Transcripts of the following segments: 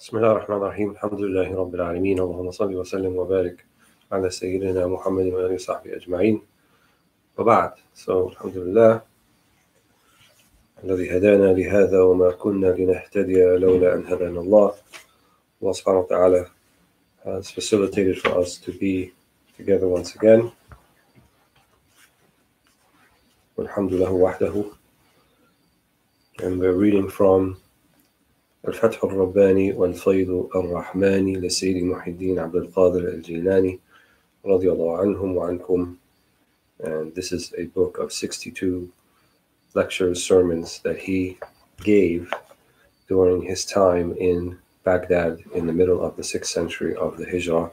بسم الله الرحمن الرحيم. الحمد لله رب العالمين. اللهم صل وسلم وبارك على سيدنا محمد وآله وصحبه أجمعين. وبعد. So Alhamdulillah, الذي هدانا لهذا وما كنا لنهتدي لولا أن هدانا الله. Allah subhanahu wa ta'ala has facilitated for us to be together once again. Alhamdulillah wahdahu. And we're reading from al-Fath al-Rabbani wal-Fayd al-Rahmani لسيد محي الدين عبد al-Qadir al-Jilani رضي الله عنهم وعنكم. And this is a book of 62 lectures, sermons that he gave during his time in Baghdad in the middle of the 6th century of the Hijrah,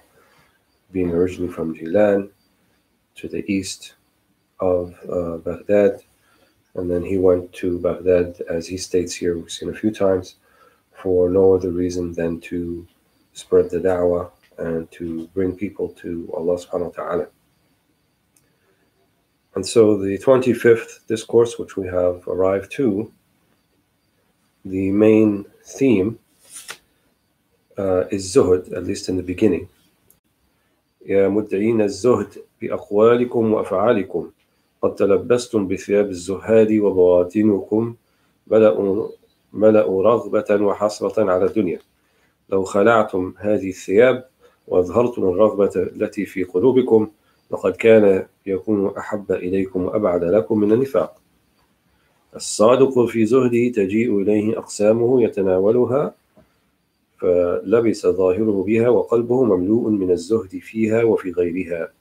being originally from Gilan to the east of Baghdad. And then he went to Baghdad, as he states here, we've seen a few times, for no other reason than to spread the da'wah and to bring people to Allah subhanahu wa ta'ala. And so the 25th discourse, which we have arrived to, the main theme is zuhud, at least in the beginning. يا مدعين الزهد بأقوالكم وأفعالكم قد تلبستم بثياب الزهاد وبواطنكم ملأوا رغبة وحسرة على الدنيا. لو خلعتم هذه الثياب وأظهرتم الرغبة التي في قلوبكم لقد كان يكون أحب إليكم وأبعد لكم من النفاق. الصادق في زهده تجيء إليه أقسامه يتناولها فلبس ظاهره بها وقلبه مملوء من الزهد فيها وفي غيرها.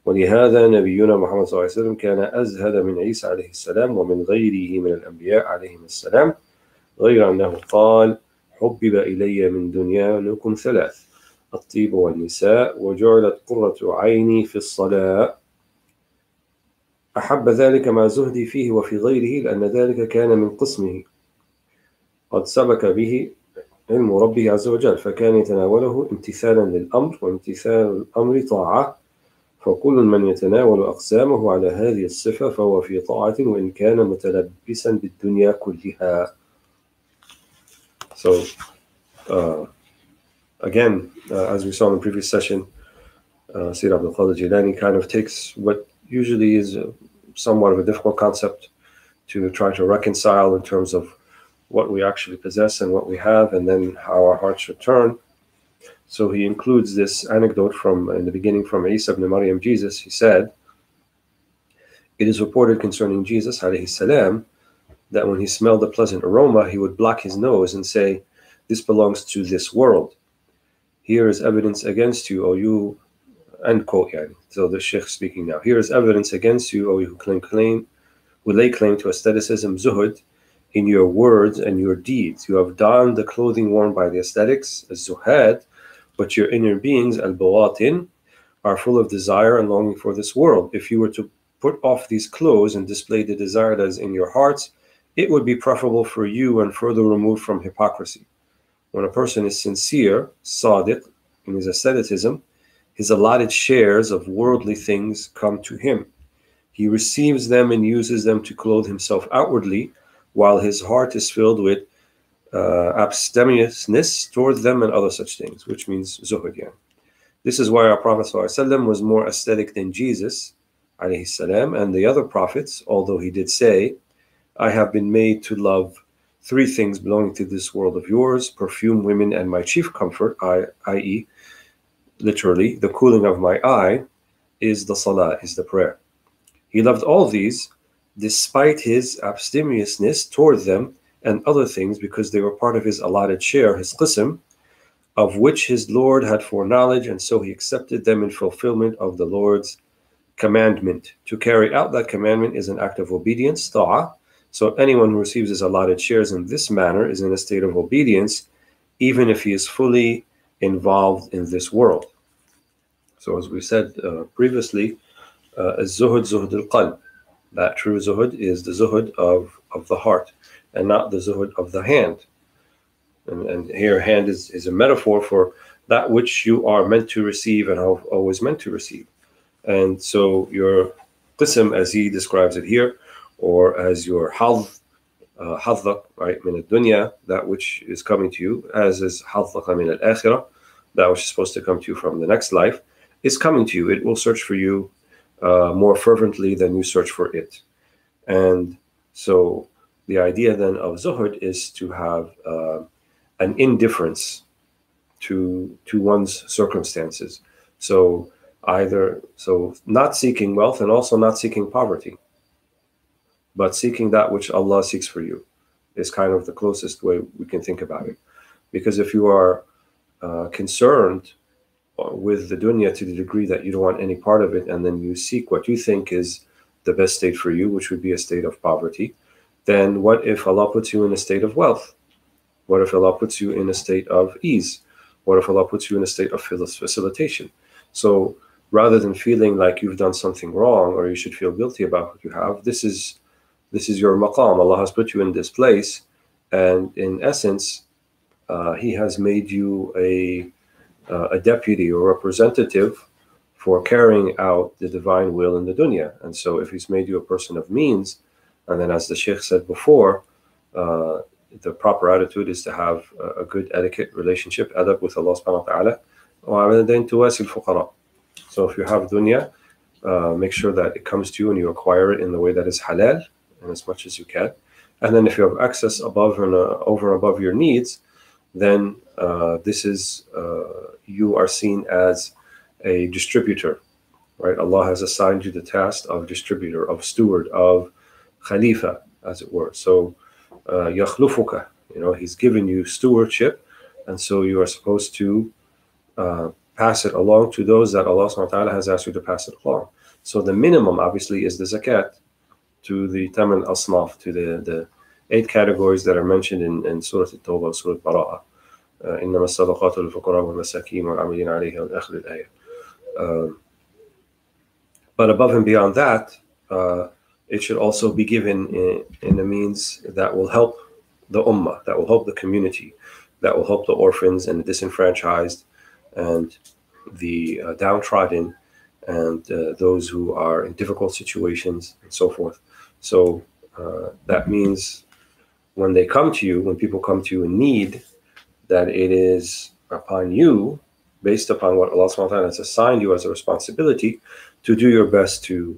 ولهذا نبينا محمد صلى الله عليه وسلم كان أزهد من عيسى عليه السلام ومن غيره من الأنبياء عليهم السلام، غير أنه قال: حبب إلي من دنياكم ثلاث: الطيب والنساء وجعلت قرة عيني في الصلاة. أحب ذلك مع زهدي فيه وفي غيره لأن ذلك كان من قسمه قد سبك به علم ربه عز وجل، فكان يتناوله امتثالا للأمر، وامتثال الأمر طاعة، فكل من يتناول أقسامه على هذه الصفة فهو في طاعة وإن كان متلبسا بالدنيا كلها. So again, as we saw in the previous session, Shaykh Abd al-Jilani kind of takes what usually is somewhat of a difficult concept to try to reconcile in terms of what we actually possess and what we have, and then how our hearts should turn. So he includes this anecdote from in the beginning from Isa ibn Maryam, Jesus. He said, "It is reported concerning Jesus alayhi salam that when he smelled a pleasant aroma, he would block his nose and say, 'This belongs to this world. Here is evidence against you, O you,'" end quote. Yani. So the Shaykh speaking now. "Here is evidence against you, O you who lay claim to aestheticism, zuhud, in your words and your deeds. You have donned the clothing worn by the aesthetics, az-zuhad, but your inner beings, al-bawatin, are full of desire and longing for this world. If you were to put off these clothes and display the desire that is in your hearts, it would be preferable for you and further removed from hypocrisy. When a person is sincere, sadiq, in his asceticism, his allotted shares of worldly things come to him. He receives them and uses them to clothe himself outwardly, while his heart is filled with abstemiousness towards them and other such things," which means zuhud. Yeah. This is why our Prophet ﷺ was more aesthetic than Jesus alayhi salam and the other prophets, although he did say, "I have been made to love three things belonging to this world of yours: perfume, women, and my chief comfort," i.e., literally, the cooling of my eye is the salah, is the prayer. He loved all these despite his abstemiousness toward them and other things, because they were part of his allotted share, his qism, of which his Lord had foreknowledge, and so he accepted them in fulfillment of the Lord's commandment. To carry out that commandment is an act of obedience, ta'ah. So anyone who receives his allotted shares in this manner is in a state of obedience, even if he is fully involved in this world. So as we said previously, az-zuhud, zuhud al-qalb. That true zuhud is the zuhud of the heart, and not the zuhud of the hand. And here, hand is a metaphor for that which you are meant to receive and have always meant to receive. And so your qism, as he describes it here, or as your hadh, حظك, right, من الدنيا, that which is coming to you, as is حظك من الآخرة, that which is supposed to come to you from the next life, is coming to you. It will search for you more fervently than you search for it. And so the idea then of zuhud is to have an indifference to one's circumstances. So not seeking wealth and also not seeking poverty, but seeking that which Allah seeks for you is kind of the closest way we can think about it. Because if you are concerned with the dunya to the degree that you don't want any part of it, and then you seek what you think is the best state for you, which would be a state of poverty, then what if Allah puts you in a state of wealth? What if Allah puts you in a state of ease? What if Allah puts you in a state of facilitation? So rather than feeling like you've done something wrong or you should feel guilty about what you have, this is your maqam. Allah has put you in this place, and in essence, He has made you a deputy or representative for carrying out the divine will in the dunya. And so if He's made you a person of means, and then as the Shaykh said before, the proper attitude is to have a good etiquette relationship, adab, with Allah subhanahu wa ta'ala. So if you have dunya, make sure that it comes to you and you acquire it in the way that is halal, and as much as you can. And then if you have access above and over and above your needs, then you are seen as a distributor, right? Allah has assigned you the task of distributor, of steward, of khalifa, as it were. So yakhlufuka, He's given you stewardship, and so you are supposed to pass it along to those that Allah subhanahu wa ta'ala has asked you to pass it along. So the minimum obviously is the zakat, to the Taman Asnaf, to the 8 categories that are mentioned in Surah At-Tawbah, Surah Bara'ah. إنما الصدقات للفقراء والمساكين والعاملين عليها إلى آخر الآية. But above and beyond that, it should also be given in a means that will help the ummah, that will help the community, that will help the orphans and the disenfranchised and the downtrodden and those who are in difficult situations and so forth. So that means when people come to you in need, that it is upon you, based upon what Allah subhanahu wa ta'ala has assigned you as a responsibility, to do your best to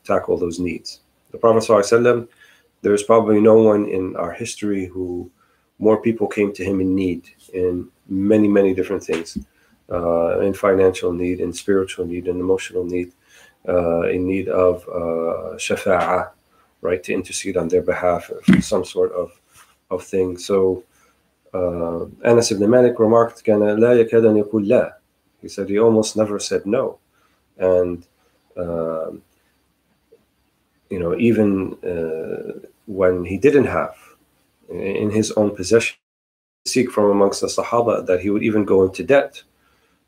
tackle those needs. The Prophet ﷺ, there's probably no one in our history who more people came to him in need, in many, many different things, in financial need, in spiritual need, in emotional need, in need of shafa'ah, right, to intercede on their behalf for some sort of thing. So Anas ibn Malik remarked, كان لا يكاد أن يقول لا. He said he almost never said no. And even when he didn't have in his own possession, seek from amongst the Sahaba that he would even go into debt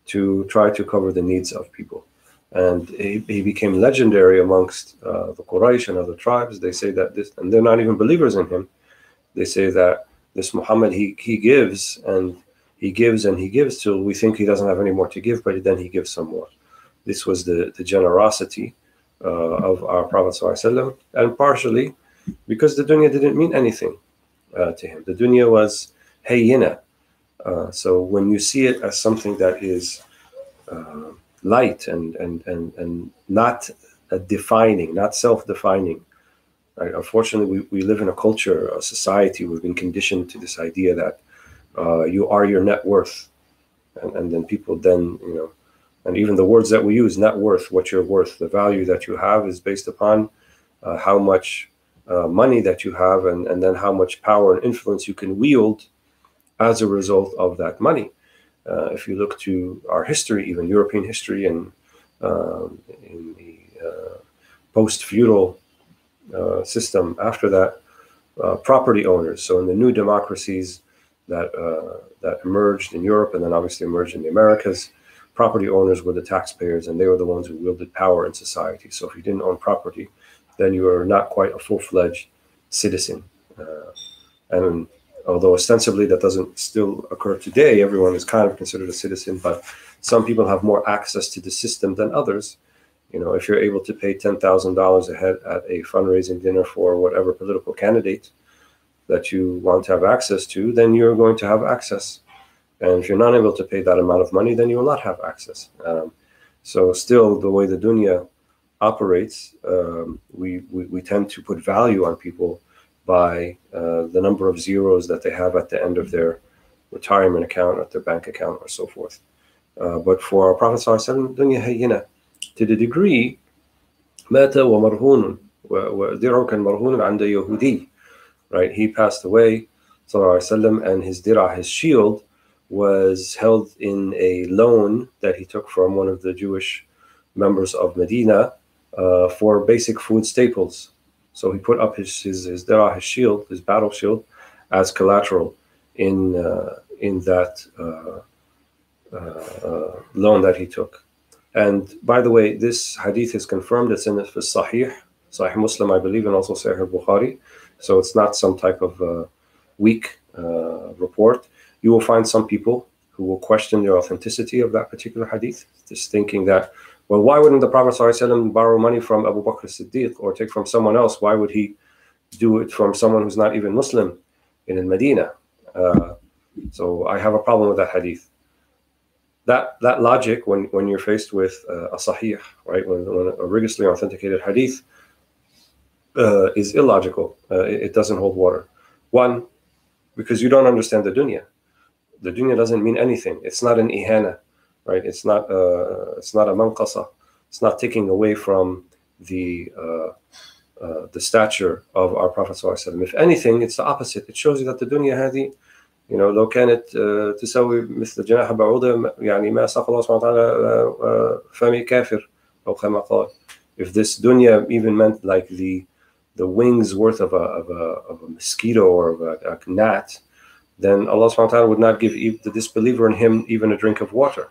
to try to cover the needs of people. And he became legendary amongst the Quraysh and other tribes. They say that and they're not even believers in him. They say that this Muhammad, he gives and he gives and he gives till we think he doesn't have any more to give, but then he gives some more. This was the generosity of our Prophet ﷺ, and partially because the dunya didn't mean anything to him. The dunya was hayyina. So when you see it as something that is light and not defining, not self-defining, right? Unfortunately, we live in a culture, a society, we've been conditioned to this idea that you are your net worth, and then people then, and even the words that we use, net worth, what you're worth, the value that you have is based upon how much money that you have, and then how much power and influence you can wield as a result of that money. If you look to our history, even European history, and in the post-feudal system after that, property owners, so in the new democracies that emerged in Europe and then obviously emerged in the Americas, property owners were the taxpayers, and they were the ones who wielded power in society. So if you didn't own property, then you were not quite a full-fledged citizen. And although ostensibly that doesn't still occur today, everyone is kind of considered a citizen, but some people have more access to the system than others. If you're able to pay $10,000 a head at a fundraising dinner for whatever political candidate, that you want to have access to, then you're going to have access. And if you're not able to pay that amount of money, then you will not have access. So still, the way the dunya operates, we tend to put value on people by the number of zeros that they have at the end of their retirement account, at their bank account, or so forth. But for our Prophet ﷺ, dunya hayyina, to the degree, mata wa marhunun wa dir'ukan marhunun 'inda yahudi, right? He passed away, sallallahu alaihi wasallam, and his dir'a, his shield, was held in a loan that he took from one of the Jewish members of Medina for basic food staples. So he put up his dir'a, his shield, his battle shield, as collateral in that loan that he took. And by the way, this hadith is confirmed. It's in the Sahih Muslim, I believe, and also Sahih Bukhari. So it's not some type of weak report. You will find some people who will question the authenticity of that particular hadith, just thinking that, well, why wouldn't the Prophet ﷺ borrow money from Abu Bakr as-Siddiq or take from someone else? Why would he do it from someone who's not even Muslim in Medina? So I have a problem with that hadith. That logic, when you're faced with a sahih, right, when a rigorously authenticated hadith is illogical. It doesn't hold water. One, because you don't understand the dunya. The dunya doesn't mean anything. It's not an ihana, right? It's not a manqasa. It's not taking away from the stature of our Prophet ﷺ. If anything, it's the opposite. It shows you that the dunya hadi, لو كانت تساوي مثل جناح بعوضة يعني ما ساق الله سبحانه وتعالى فمي كافر أو كما قال. If this dunya even meant like the wings worth of a mosquito or of a gnat, then Allah subhanahu wa ta'ala would not give the disbeliever in him even a drink of water.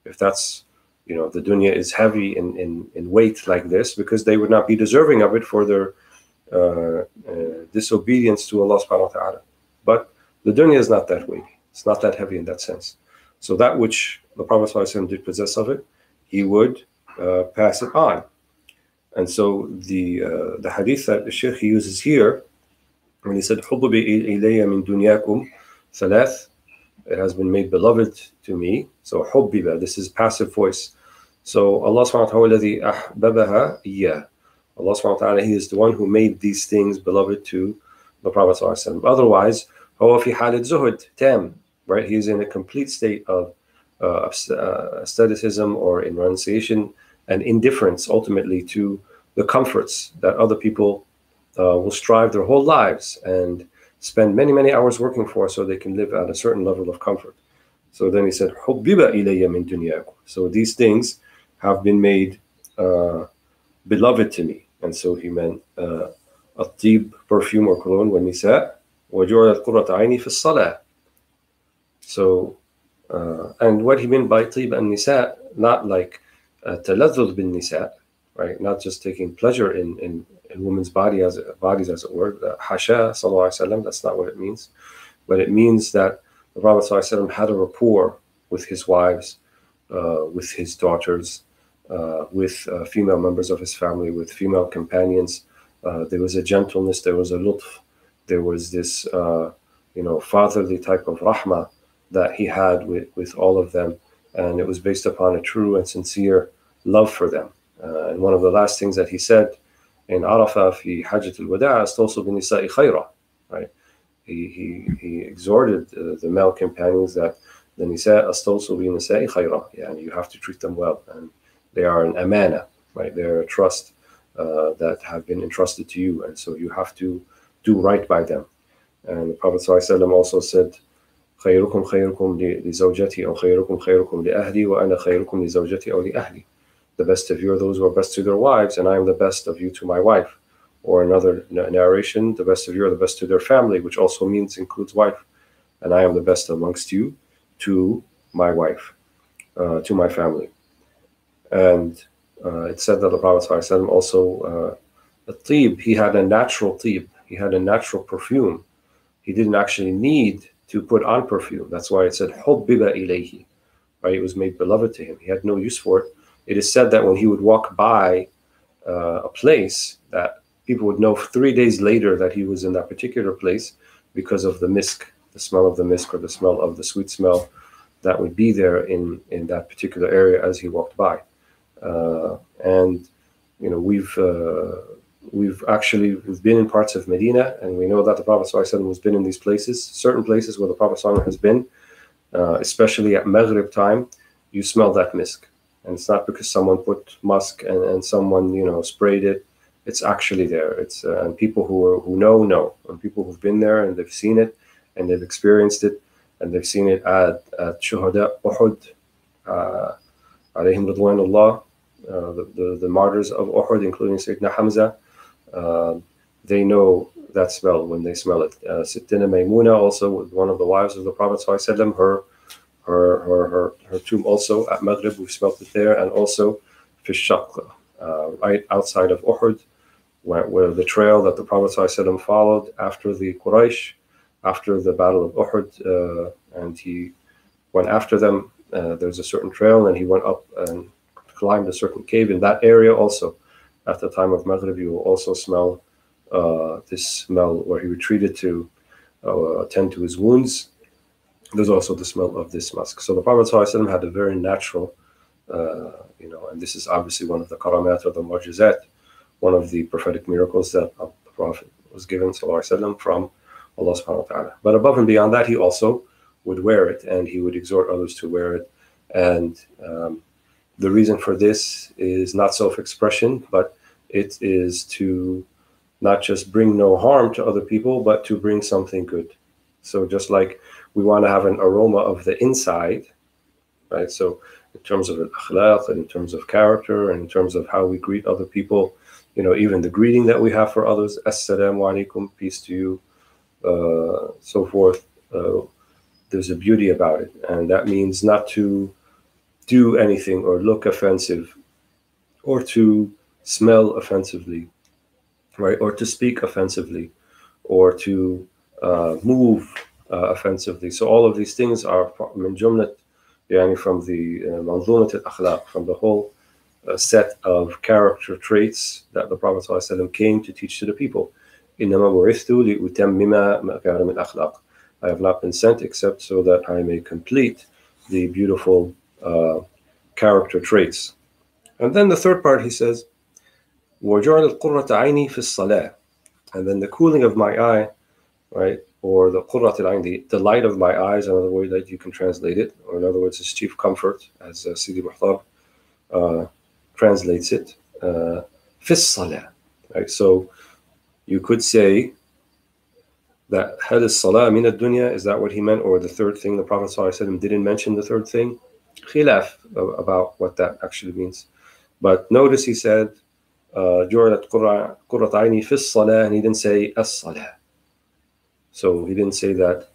If that's, the dunya is heavy in weight like this, because they would not be deserving of it for their disobedience to Allah subhanahu wa ta'ala. But the dunya is not that weighty. It's not that heavy in that sense. So that which the Prophet ﷺ did possess of it, he would pass it on. And so the hadith that the Shaykh uses here, when he said, حُبِّبَ إِلَيَّ مِن دُنْيَاكُمْ ثَلَاث, it has been made beloved to me. So حُبِّبَ, this is passive voice. So Allah subhanahu wa ta'ala الَّذِي أَحْبَبَهَا إِيَّهُ. Allah subhanahu wa ta'ala, he is the one who made these things beloved to the Prophet ﷺ. Otherwise, هو في حالة زهد تام, right? He's in a complete state of asceticism or in renunciation and indifference ultimately to the comforts that other people will strive their whole lives and spend many, many hours working for, so they can live at a certain level of comfort. So then he said, حُبِّبَ إِلَيَّ مِن دُنْيَاكُمْ. So these things have been made beloved to me. And so he meant الطيب, perfume or cologne, والنساء, وَجُعِلَتْ قُرَّةُ عَيْنِي فِي الصَّلَاةِ. So, and what he meant by طيب and nisa, not like تلذذ بالنساء, right? Not just taking pleasure in women's bodies as it were. Hasha, sallallahu alaihi wasallam, that's not what it means. But it means that the Prophet sallallahu alaihi wasallam had a rapport with his wives, with his daughters, with female members of his family, with female companions. There was a gentleness, there was a lutf, there was this fatherly type of rahmah that he had with all of them, and it was based upon a true and sincere love for them. And one of the last things that he said in Arafah fi Hajjat al-Wada' astawsu bin nisa'i khayra, right? He exhorted the male companions that the nisa astawsu bin nisa'i khayra, and you have to treat them well, and they are an amana, right? They're a trust that have been entrusted to you, and so you have to do right by them. And the Prophet ﷺ also said, خيركم خيركم لزوجتي أو خيركم خيركم لأهلي وأنا خيركم لزوجتي أو لأهلي. The best of you are those who are best to their wives, and I am the best of you to my wife. Or another narration, the best of you are the best to their family, which also includes wife. And I am the best amongst you to my wife, to my family. And it said that the Prophet ﷺ also, at-tib, he had a natural tib, he had a natural perfume. He didn't actually need to put on perfume. That's why it said, حُبِّبَ إِلَيْهِ, right? It was made beloved to him. He had no use for it. It is said that when he would walk by a place that people would know 3 days later that he was in that particular place because of the misk, the smell of the misk, or the smell of the sweet smell that would be there in that particular area as he walked by. And we've been in parts of Medina, and we know that the Prophet ﷺ has been in these places, certain places where the Prophet ﷺ has been, especially at Maghrib time. You smell that misk, and it's not because someone put musk and someone sprayed it. It's actually there. It's and people who know, and people who've been there and they've seen it and they've experienced it, and they've seen it at Shuhada Uhud, alayhim ridwanullah, the martyrs of Uhud, including Sayyidina Hamza. They know that smell when they smell it. Sittina Maymuna, also one of the wives of the Prophet ﷺ, her tomb also at Maghrib, we smelt it there, and also fi Shaqqa, right outside of Uhud, where the trail that the Prophet ﷺ followed after the Quraysh, after the Battle of Uhud, and he went after them. There's a certain trail, and he went up and climbed a certain cave in that area also. At the time of Maghrib, you will also smell this smell where he retreated to attend to his wounds. There's also the smell of this musk. So the Prophet ﷺ had a very natural, and this is obviously one of the karamat or the mu'jizat, one of the prophetic miracles that the Prophet was given ﷺ from Allah subhanahu wa ta'ala. But above and beyond that, he also would wear it, and he would exhort others to wear it. And the reason for this is not self-expression, but it is to not just bring no harm to other people, but to bring something good. So just like we want to have an aroma of the inside, right? So in terms of al-akhlaq, and in terms of character, and in terms of how we greet other people, even the greeting that we have for others, assalamu alaikum, peace to you, so forth. There's a beauty about it, and that means not to do anything or look offensive, or to smell offensively, right? Or to speak offensively, or to move offensively. So all of these things are min jumlat, from the manzumat al-akhlaq, from the whole set of character traits that the Prophet ﷺ came to teach to the people. إِنَّمَا بُعِثْتُ لِأُتَمِّمَ مَكَارِمِ الْأَخْلَاقِ. I have not been sent except so that I may complete the beautiful character traits. And then the third part, he says, وَجُعَلَ الْقُرَّةَ عَيْنِي فِي الصَّلَاةِ. And then the cooling of my eye, right, or the qurrat al-ayn, the light of my eyes, another way that you can translate it, or in other words, his chief comfort, as Sidi Muhtar translates it, fi as-salah, right? So you could say that hal as-salah min ad-dunya, is that what he meant? Or the third thing, the Prophet ﷺ didn't mention the third thing? Khilaf about what that actually means. But notice he said, جُعِلَتْ قُرَّةَ عَيْنِي فِي الصَّلَاةِ, and he didn't say as-salah. So he didn't say that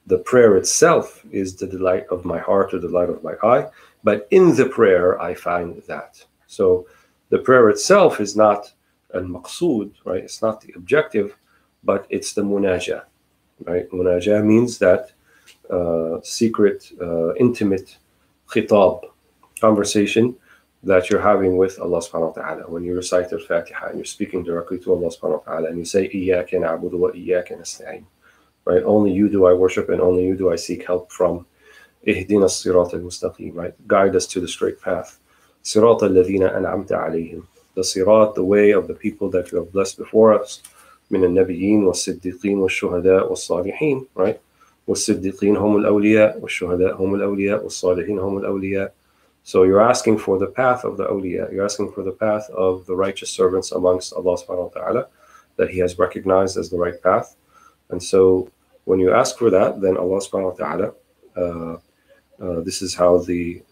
the prayer itself is the delight of my heart or the delight of my eye, but in the prayer I find that. So the prayer itself is not al-maqsood, right? It's not the objective, but it's the munajah, right? Munajah means that secret, intimate khitab, conversation that you're having with Allah subhanahu wa ta'ala. When you recite al-Fatiha and you're speaking directly to Allah subhanahu wa ta'ala, and you say, إِيَّاكَ نَعْبُدُ وَإِيَّاكَ نَسْتَعِينُ, right? Only you do I worship, and only you do I seek help from. اهدنا الصراط المستقيم, right? Guide us to the straight path. صراط الذين أنعمت عليهم, the sirat, the way of the people that you have blessed before us. من النبيين والصديقين والشهداء والصالحين, right? والصديقين هم الأولياء والشهداء هم الأولياء والصالحين هم الأولياء. So you're asking for the path of the awliya. You're asking for the path of the righteous servants amongst Allah subhanahu wa ta'ala that He has recognized as the right path. And so when you ask for that, then Allah subhanahu wa ta'ala, this is how the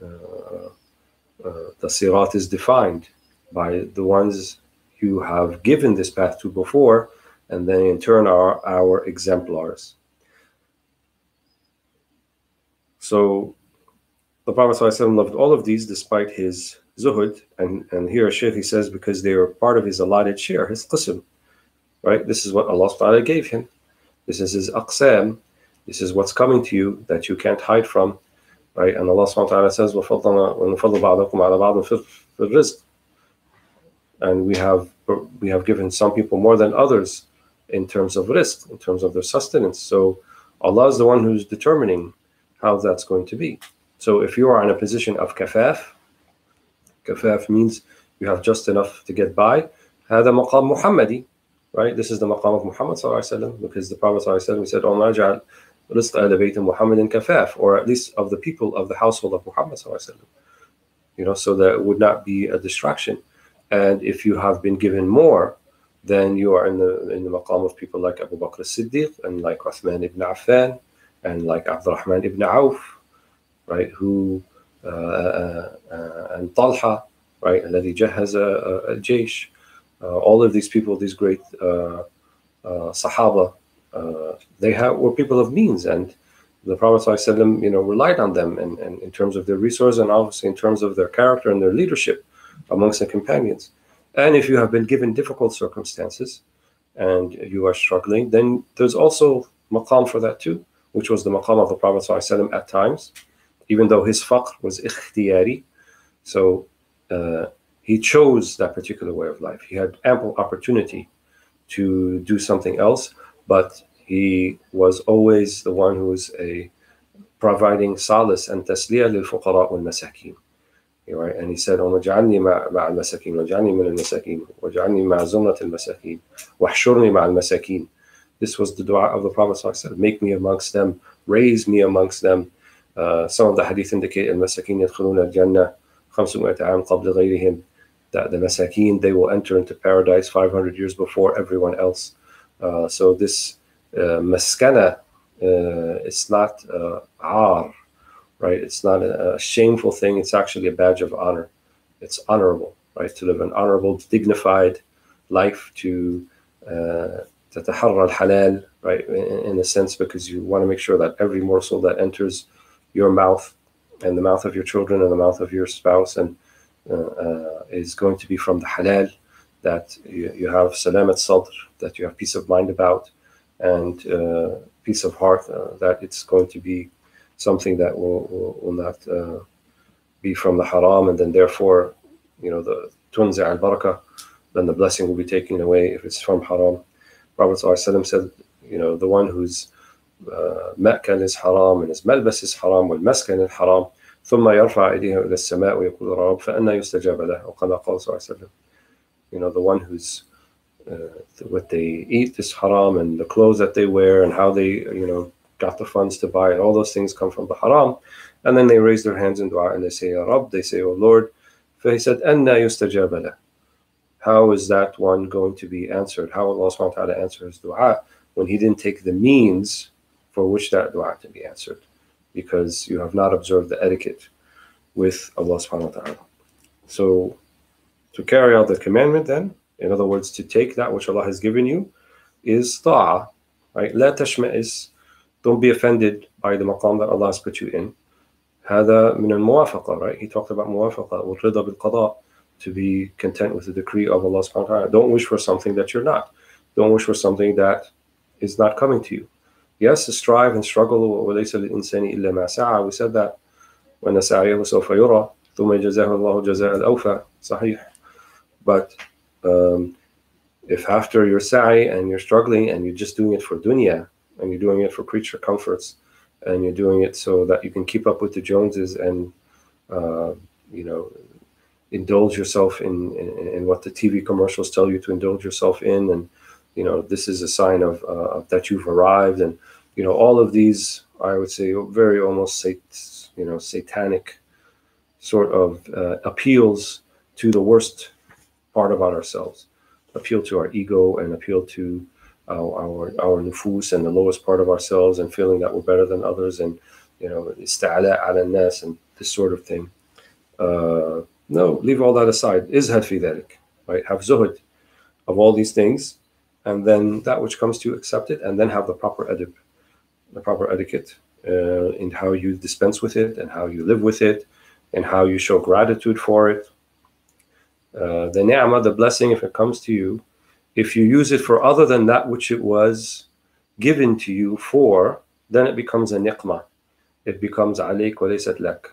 sirat is defined, by the ones you have given this path to before, and then in turn are our exemplars. So the Prophet ﷺ loved all of these despite his zuhud, and here Shaykh, he says, because they were part of his allotted share, his qism, right? This is what Allah subhanahu wa ta'ala gave him. This is his aqsam. This is what's coming to you that you can't hide from, right? And Allah subhanahu wa ta'ala says, وَفَضَّلْنَا بَعْضَكُمْ عَلَى بَعْضٍ فِي الرِّزْقِ. And we have we have given some people more than others in terms of risk, in terms of their sustenance. So Allah is the one who's determining how that's going to be. So if you are in a position of kafaf means you have just enough to get by. هذا مقام محمدي, right? This is the maqam of Muhammad sallallahu alaihi wasallam, because the Prophet sallallahu alaihi wasallam said, "Oh, naj'al rizq ahli bayt Muhammadin kafaf," or at least of the people of the household of Muhammad sallallahu alaihi wasallam. You know, so that it would not be a distraction. And if you have been given more, then you are in the maqam of people like Abu Bakr as-Siddiq and like Uthman ibn Affan and like Abdurrahman ibn Auf, right? Who and Talha, right? الذي جهز الجيش. All of these people, these great Sahaba, they were people of means, and the Prophet ﷺ, you know, relied on them, and in terms of their resource, and obviously in terms of their character and their leadership amongst the companions. And if you have been given difficult circumstances and you are struggling, then there's also maqam for that too, which was the maqam of the Prophet ﷺ at times, even though his faqr was ikhtiyari. So he chose that particular way of life. He had ample opportunity to do something else, but he was always the one who was providing solace and tasliya lil fuqara wal masakin. Right? And he said, "Oh, waj'alni ma'a al-masakin, waj'alni min al-masakin, waj'alni ma'a zumrat al-masakin, wahshurni ma'a al-masakin." This was the dua of the Prophet ﷺ. Make me amongst them, raise me amongst them. Some of the hadith indicate al-masakin yadkhuluna al-jannah 500 'am qabla ghayrihim, that the masakin, they will enter into paradise 500 years before everyone else. So this maskana, it's not ar, right? It's not a shameful thing. It's actually a badge of honor. It's honorable, right? To live an honorable, dignified life, to tataharra al-halal, right? In a sense, because you want to make sure that every morsel that enters your mouth and the mouth of your children and the mouth of your spouse and is going to be from the halal, that you have salamat sadr, that you have peace of mind about, and peace of heart, that it's going to be something that will not be from the haram, and then therefore, you know, the tunzi al-barakah, then the blessing will be taken away if it's from haram. Prophet ﷺ said, you know, the one whose مأكل is haram and his malbas is haram والمسكن is haram ثم يرفع أيديه إلى السماء ويقول رب فأنا يستجاب له أو كما قال صلى الله عليه وسلم. You know, the one who's what they eat is haram, and the clothes that they wear and how they, you know, got the funds to buy it, all those things come from the haram. And then they raise their hands in dua and they say, Ya Rabb, they say, O Lord. So he said, أَنَّا يُسْتَجَابَ لَهُ. How is that one going to be answered? How will Allah subhanahu wa ta'ala answer his dua when he didn't take the means for which that dua to be answered? Because you have not observed the etiquette with Allah subhanahu wa ta'ala. So to carry out the commandment then, in other words, to take that which Allah has given you, is ta'ah, right? La tashma'is. Don't be offended by the maqam that Allah has put you in. هذا من الموافقة, right? He talked about muwafaqa, والرضا بالقضاء, to be content with the decree of Allah subhanahu wa ta'ala. Don't wish for something that you're not. Don't wish for something that is not coming to you. Yes, strive and struggle. وَلَيْسَ لِلْإِنسَانِ إِلَّا مَا سَعَى. We said that. وَأَنَّ سَعْيَهُ سَوْفَ يُرَى ثُمَّ يَجْزَاهُ اللَّهُ جَزَاءَ الْأَوْفَى. صحيح. But if after your sa'i and you're struggling and you're just doing it for dunya, and you're doing it for creature comforts, and you're doing it so that you can keep up with the Joneses and you know, indulge yourself in what the TV commercials tell you to indulge yourself in, and you know, this is a sign of that you've arrived, and you know, all of these, I would say, very almost satanic sort of appeals to the worst part about ourselves, appeal to our ego and appeal to our nufus and the lowest part of ourselves, and feeling that we're better than others, and you know, ista'ala ala nas and this sort of thing. No, leave all that aside. Izhad fi dhalik, right? Have zuhud of all these things, and then that which comes to you, accept it, and then have the proper adab, the proper etiquette in how you dispense with it, and how you live with it, and how you show gratitude for it. The ni'mah, the blessing, if it comes to you, if you use it for other than that which it was given to you for, then it becomes a niqmah. It becomes alayk wa laysat lak.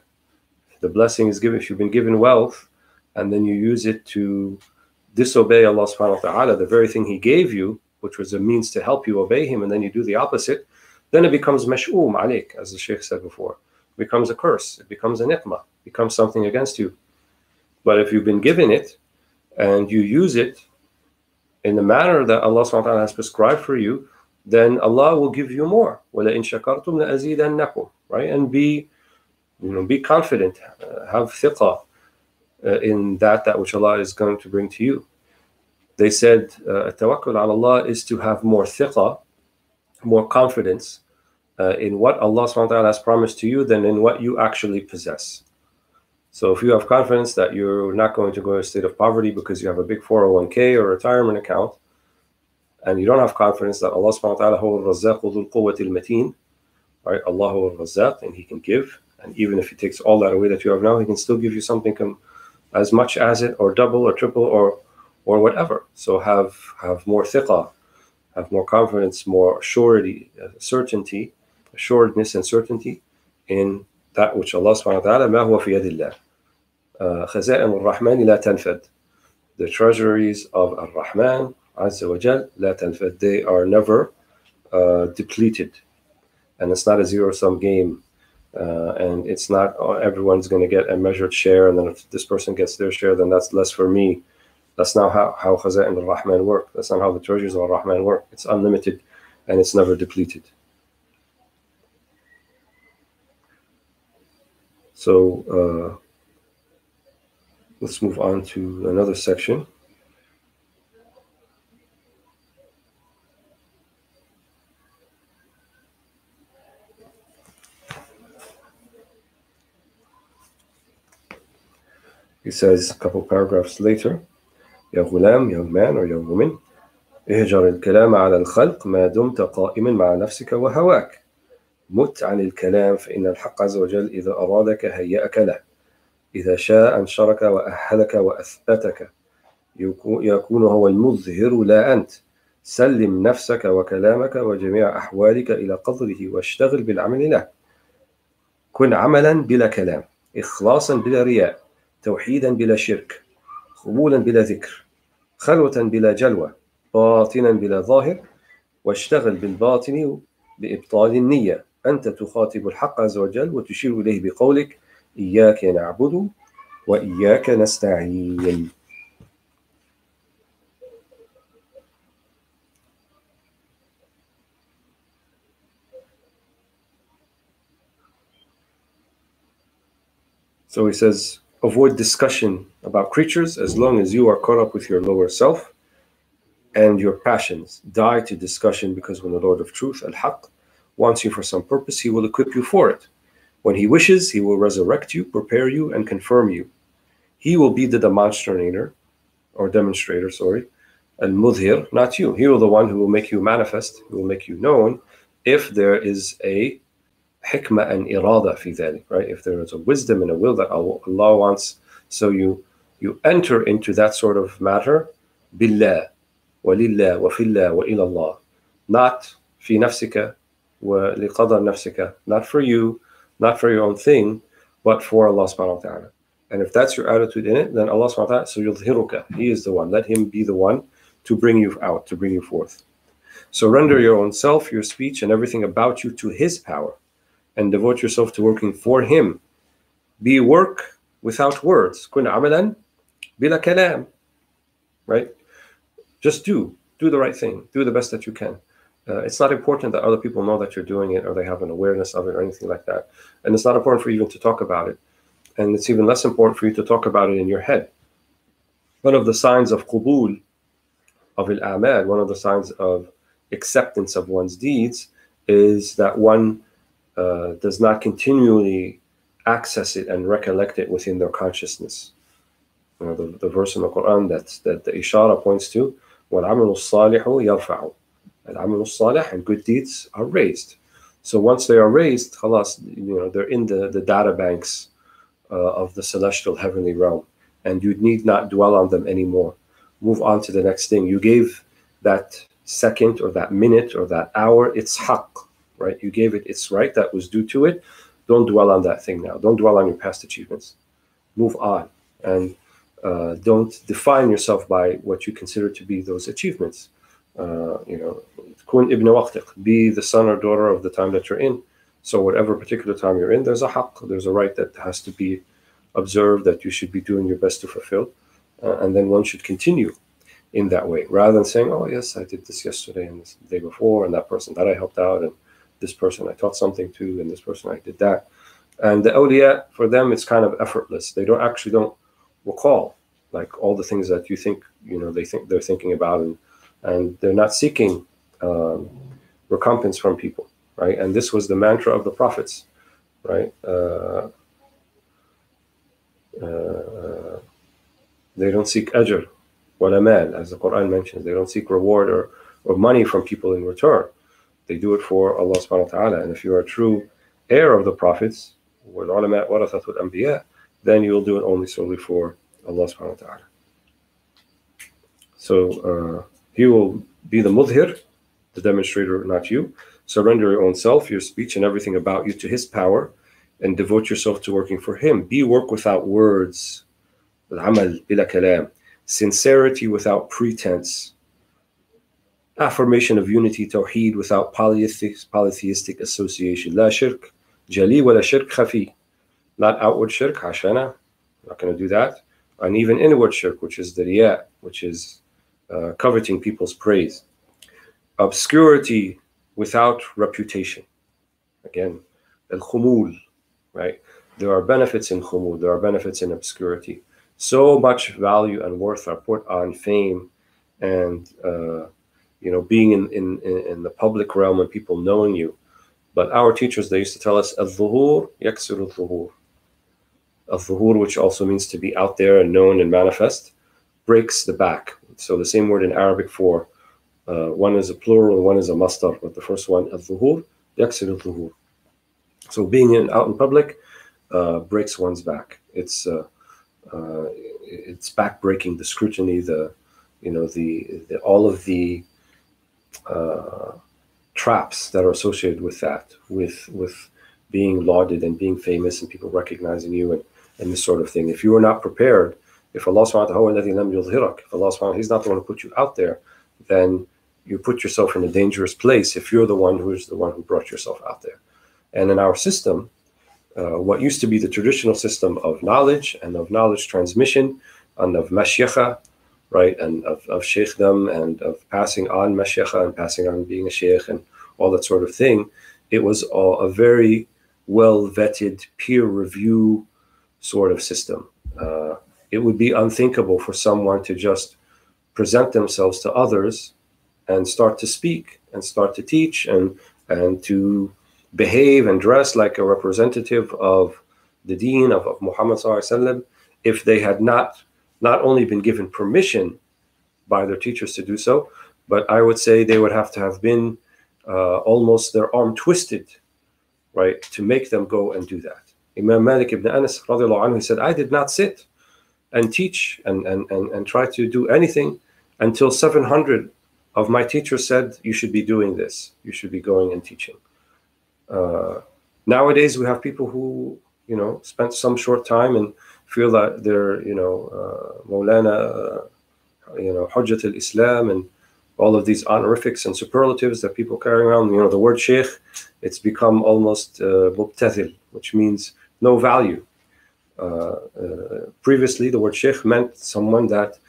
The blessing is given if you've been given wealth, and then you use it to disobey Allah subhanahu wa ta'ala, the very thing He gave you, which was a means to help you obey Him, and then you do the opposite, then it becomes mash'um alayk, as the Shaykh said before. It becomes a curse, it becomes a niqmah, it becomes something against you. But if you've been given it and you use it in the manner that Allah subhanahu wa ta'ala has prescribed for you, then Allah will give you more. وَلَئِن شَكَرْتُمْ لَأَزِيدَنَّكُمْ. Right? And be confident, have thiqah in that which Allah is going to bring to you. They said, tawakkul ala Allah is to have more thiqah, more confidence in what Allah subhanahu wa ta'ala has promised to you than in what you actually possess. So if you have confidence that you're not going to go to a state of poverty because you have a big 401k or retirement account, and you don't have confidence that Allah subhanahu wa ta'ala huwa al-Razzaq dhul quwwati al-mateen, right? Allah huwa al-Razzaq, and He can give, and even if He takes all that away that you have now, He can still give you something as much as it, or double or triple or whatever. So have more thiqah, have more confidence, more surety, certainty, assuredness and certainty in that which Allah subhanahu wa ta'ala ma huwa fi yadillah. خزائن الرحمن لا تنفد. The treasuries of Ar-Rahman Azza wa Jal لا تنفد. They are never depleted, and it's not a zero-sum game, and it's not everyone's going to get a measured share, and then if this person gets their share, then that's less for me. That's not how خزائن Ar-Rahman work. That's not how the treasuries of Ar-Rahman work. It's unlimited, and it's never depleted. So let's move on to another section. He says a couple paragraphs later, يا غلام, young man or young woman, اهجر الكلام على الخلق ما دمت قائما مع نفسك وهواك. مت عن الكلام فإن الحق عز وجل إذا أرادك هيأك له. إذا شاء أنشرك وأهلك وأثبتك. يكون هو المظهر لا أنت. سلم نفسك وكلامك وجميع أحوالك إلى قدره واشتغل بالعمل له. كن عملا بلا كلام، إخلاصا بلا رياء، توحيدا بلا شرك، قبولا بلا ذكر، خلوة بلا جلوة، باطنا بلا ظاهر، واشتغل بالباطن بإبطال النية. أنت تخاطب الحق عز وجل وتشير إليه بقولك إياك نعبد وإياك نستعين. So he says, avoid discussion about creatures as long as you are caught up with your lower self and your passions. Die to discussion, because when the Lord of Truth, Al-Haq, wants you for some purpose, He will equip you for it. When He wishes, He will resurrect you, prepare you, and confirm you. He will be the demonstrator, Al-Mudhir, not you. He will be the one who will make you manifest, who will make you known, if there is a hikmah and irada fi dhalik, right? If there is a wisdom and a will that Allah wants, so you enter into that sort of matter, billah, walillah, wa fillah, wa ilallah, not fi nafsika, wa liqadar nafsika, not for you, not for your own thing, but for Allah subhanahu wa ta'ala. And if that's your attitude in it, then Allah subhanahu wa ta'ala, so yudhiruka, He is the one. Let Him be the one to bring you out, to bring you forth. Surrender your own self, your speech, and everything about you to His power, and devote yourself to working for Him. Be work without words. Kun amalan bila kalam. Right? Just do the right thing. Do the best that you can. It's not important that other people know that you're doing it, or they have an awareness of it, or anything like that. And it's not important for you even to talk about it. And it's even less important for you to talk about it in your head. One of the signs of qubul, of al-a'mal, one of the signs of acceptance of one's deeds, is that one does not continually access it and recollect it within their consciousness. You know, the verse in the Quran that the ishara points to, وَالْعَمَلُ الصَّالِحُ يَرْفَعُ. Al-amal al-salih, and good deeds are raised. So once they are raised, khalas, they're in the data banks of the celestial heavenly realm, and you need not dwell on them anymore. Move on to the next thing. You gave that second or that minute or that hour its haqq, right? You gave it its right that was due to it. Don't dwell on that thing now. Don't dwell on your past achievements. Move on. And Don't define yourself by what you consider to be those achievements. Kun ibn waqtiq, be the son or daughter of the time that you're in. So whatever particular time you're in, there's a haqq, there's a right that has to be observed, that you should be doing your best to fulfill. And then one should continue in that way, rather than saying, oh yes, I did this yesterday and this the day before, and that person that I helped out, and this person I taught something to, and this person I did that. And the awliya, for them, it's kind of effortless. They don't recall like all the things that you think, they think they're thinking about, and they're not seeking recompense from people, right? And this was the mantra of the prophets, right? They don't seek ajr wala mal, as the Quran mentions. They don't seek reward or money from people in return. They do it for Allah subhanahu wa ta'ala. And if you are a true heir of the prophets, وَالْعُلَمَاء وَرَثَةُ الْأَنْبِيَاء, then you will do it only solely for Allah subhanahu wa ta'ala. So he will be the mudhir, the demonstrator, not you. Surrender your own self, your speech, and everything about you to his power, and devote yourself to working for him. Be work without words. العمل بلا كلام. Sincerity without pretense. Affirmation of unity, tawheed, without polytheistic association. La shirk jali wa la shirk khafi. Not outward shirk, hashana, not going to do that. And even inward shirk, which is the riya, which is coveting people's praise. Obscurity without reputation. Again, al-khumul, right? There are benefits in khumul, there are benefits in obscurity. So much value and worth are put on fame and being in the public realm and people knowing you. But our teachers, they used to tell us, al-dhuhur yaksir al-dhuhur. Al-dhuhur, which also means to be out there and known and manifest, breaks the back. So the same word in Arabic for one is a plural and one is a masdar, but the first one, al-dhuhur yaksir al-dhuhur. So being out in public breaks one's back. It's back-breaking, the scrutiny, all of the traps that are associated with that, with being lauded and being famous and people recognizing you and this sort of thing. If you are not prepared, if Allah subhanahu wa ta'ala, if Allah subhanahu, he's not the one who put you out there, then you put yourself in a dangerous place if you're the one who brought yourself out there. And in our system, what used to be the traditional system of knowledge and of knowledge transmission and of mashayikha, right, and of sheikhdom and of passing on mashayikha and passing on being a sheikh and all that sort of thing, it was all a very well-vetted peer review sort of system. It would be unthinkable for someone to just present themselves to others and start to speak and start to teach and to behave and dress like a representative of the deen of Muhammad sallallahu alaihi wasallam if they had not only been given permission by their teachers to do so, but I would say they would have to have been almost their arm twisted, right, to make them go and do that. Imam Malik ibn Anas radiallahu anhu, he said, I did not sit and teach and try to do anything until 700 of my teachers said, you should be doing this, you should be going and teaching. Nowadays we have people who spent some short time and feel that they're Maulana, Hujjat al-Islam, and all of these honorifics and superlatives that people carry around. The word sheikh, it's become almost mubtathil, which means no value. Previously the word sheikh meant someone that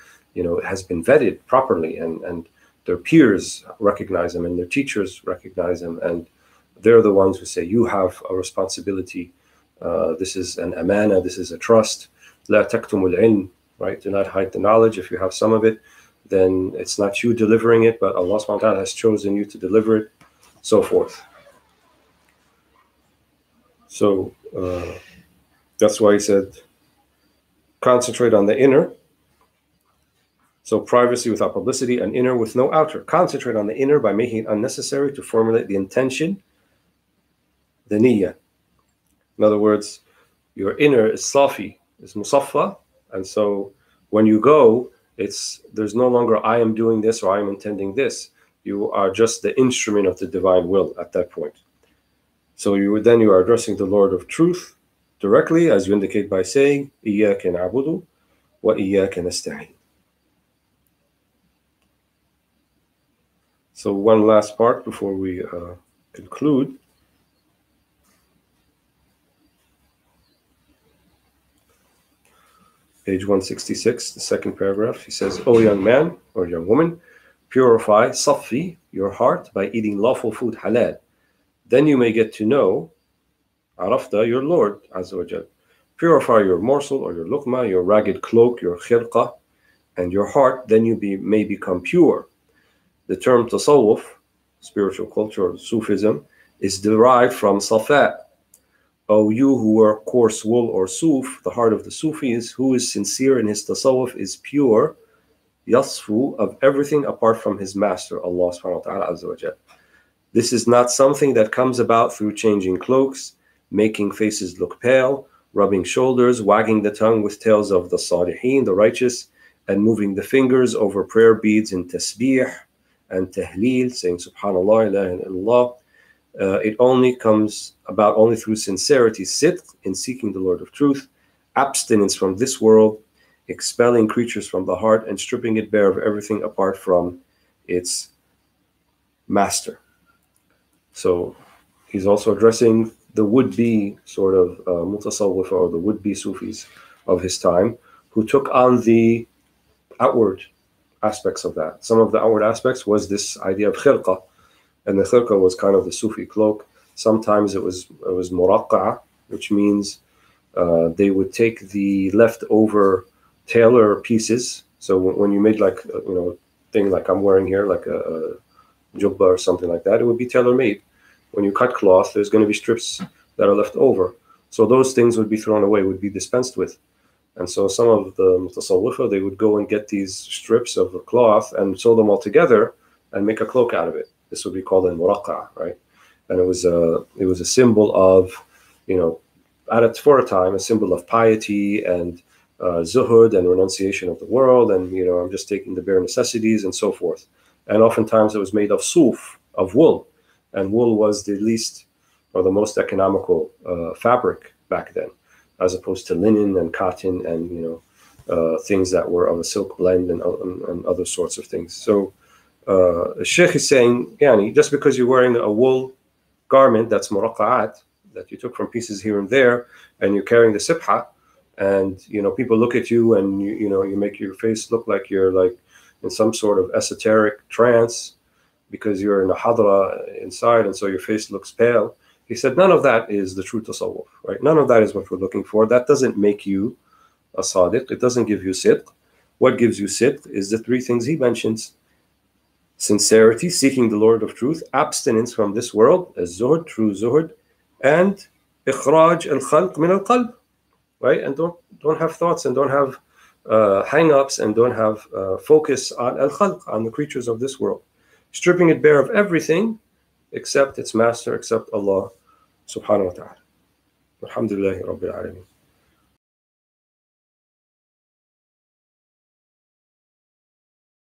has been vetted properly and their peers recognize them and their teachers recognize them, and they're the ones who say, you have a responsibility. This is an amana, this is a trust. La taktumul ilm, right? Do not hide the knowledge. If you have some of it, then it's not you delivering it, but Allah subhanahu wa ta'ala has chosen you to deliver it, so forth. So that's why he said, concentrate on the inner. So privacy without publicity, and inner with no outer. Concentrate on the inner by making it unnecessary to formulate the intention, the niyyah. In other words, your inner is safi, is musaffa, and so when you go, there's no longer I am doing this or I am intending this. You are just the instrument of the divine will at that point. So you are addressing the Lord of Truth directly, as you indicate by saying, Iyyaka na'budu وإياك نستعين. So one last part before we conclude. Page 166, the second paragraph. He says, O young man or young woman, purify, safi, your heart by eating lawful food, halal. Then you may get to know, arafta, your Lord, Azza wa Jal. Purify your morsel or your luqma, your ragged cloak, your khirqa, and your heart, then you may become pure. The term tasawwuf, spiritual culture or Sufism, is derived from safa. O you who wear coarse wool or suf, the heart of the Sufis, who is sincere in his tasawwuf, is pure, yasfu, of everything apart from his master, Allah subhanahu wa ta'ala azza wa jal. This is not something that comes about through changing cloaks, making faces look pale, rubbing shoulders, wagging the tongue with tales of the salihin, the righteous, and moving the fingers over prayer beads in tasbih and tahleel, saying subhanallah, ilaha illallah. It only comes about only through sincerity, sidq, in seeking the Lord of truth, abstinence from this world, expelling creatures from the heart, and stripping it bare of everything apart from its master. So he's also addressing the would-be sort of mutasawwif, or the would-be Sufis of his time, who took on the outward aspects of that. Some of the outward aspects was this idea of khirqa, and the khirqa was kind of the Sufi cloak. Sometimes it was muraqqa, which means they would take the leftover tailor pieces. So when you made like thing like I'm wearing here, like a jubba or something like that, it would be tailor-made. When you cut cloth, there's going to be strips that are left over. So those things would be thrown away, would be dispensed with. And so some of the mutasawwifa, they would go and get these strips of the cloth and sew them all together and make a cloak out of it. This would be called a muraqqa, right? And it was a symbol of, for a time, a symbol of piety and zuhud and renunciation of the world, and I'm just taking the bare necessities and so forth. And oftentimes it was made of suf, of wool, and wool was the least or the most economical fabric back then, as opposed to linen and cotton and things that were of a silk blend and other sorts of things. So the Shaykh is saying, just because you're wearing a wool garment that's muraqqa'at, that you took from pieces here and there, and you're carrying the sibha, and people look at you and you make your face look like you're like in some sort of esoteric trance because you're in a hadra inside, and so your face looks pale. He said none of that is the true tasawwuf, right? None of that is what we're looking for. That doesn't make you a sadiq. It doesn't give you sidq. What gives you sidq is the three things he mentions: sincerity, seeking the Lord of truth, abstinence from this world, az-zuhd, true zuhd, and ikhraj al-khalq min al-qalb, right? And don't have thoughts and don't have hang-ups and don't have focus on al-khalq, on the creatures of this world. Stripping it bare of everything except its master, except Allah subhanahu wa ta'ala. Alhamdulillahi Rabbil Alameen.